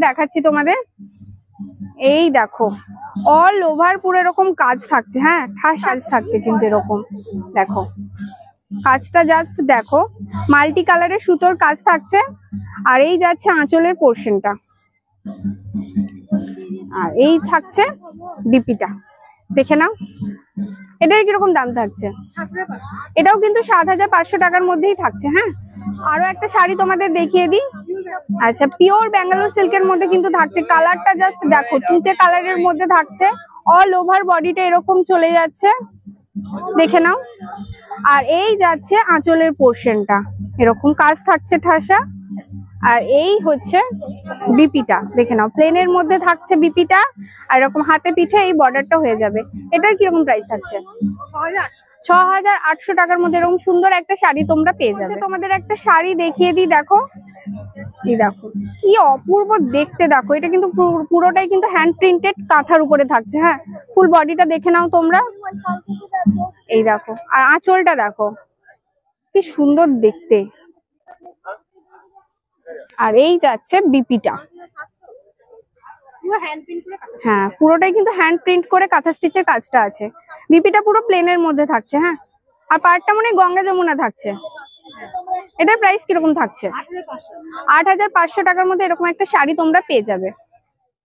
দেখাচ্ছি তোমাদের, এই দেখো অল ওভার পুরো এরকম কাজ থাকছে। হ্যাঁ, ঠাস কাজ থাকছে কিন্তু এরকম দেখো, কাজটা জাস্ট দেখো, মাল্টি কালারের সুতোর কাজ থাকছে। আর এই যাচ্ছে আঁচলের পোর্শনটা, আর এই থাকছে বিপিটা, দেখে নাও। এটার কিরকম দাম থাকছে? এটাও কিন্তু ৭৫০০ টাকার মধ্যেই থাকছে। হ্যাঁ, আরো একটা শাড়ি তোমাদের দেখিয়ে দিই। আচ্ছা, পিওর ব্যাঙ্গালোর সিল্কের মধ্যে কিন্তু থাকছে, কালারটা জাস্ট দেখো, তুঁতে কালারের মধ্যে থাকছে, অল ওভার বডিটা এরকম চলে যাচ্ছে, দেখে নাও। আর এই যাচ্ছে আঁচলের পোর্শনটা, এরকম কাজ থাকছে ঠাসা। আর এই হচ্ছে বিপিটা, দেখে নাও, প্লেনের মধ্যে থাকছে বিপিটা, আর এরকম হাতে পিঠে এই বর্ডারটা হয়ে যাবে। এটার কিরকম প্রাইস থাকছে? ৬,৮০০ টাকার মধ্যে এরকম সুন্দর একটা শাড়ি তোমরা পেয়ে যাবে। তোমাদের একটা শাড়ি দেখিয়ে দিই, দেখো, এই দেখো কি অপূর্ব দেখতে। দেখো, এটা কিন্তু পুরোটাই কিন্তু হ্যান্ড প্রিন্টেড কাঁথার উপরে থাকছে। হ্যাঁ, ফুল বডিটা দেখে নাও তোমরা, এই দেখো। আর আঁচলটা দেখো কি সুন্দর দেখতে। আর এই যাচ্ছে বিপিটা, হ্যাঁ পুরোটাই কিন্তু হ্যান্ড প্রিন্ট করে কাঁথা স্টিচের কাজটা আছে। বিপিটা পুরো প্লেনের মধ্যে থাকছে। হ্যাঁ, আর পাড়টা মনে গঙ্গা যমুনা থাকছে। এটার প্রাইস কিরকম থাকছে? ৮৫০০ টাকার মধ্যে এরকম একটা শাড়ি তোমরা পেয়ে যাবে।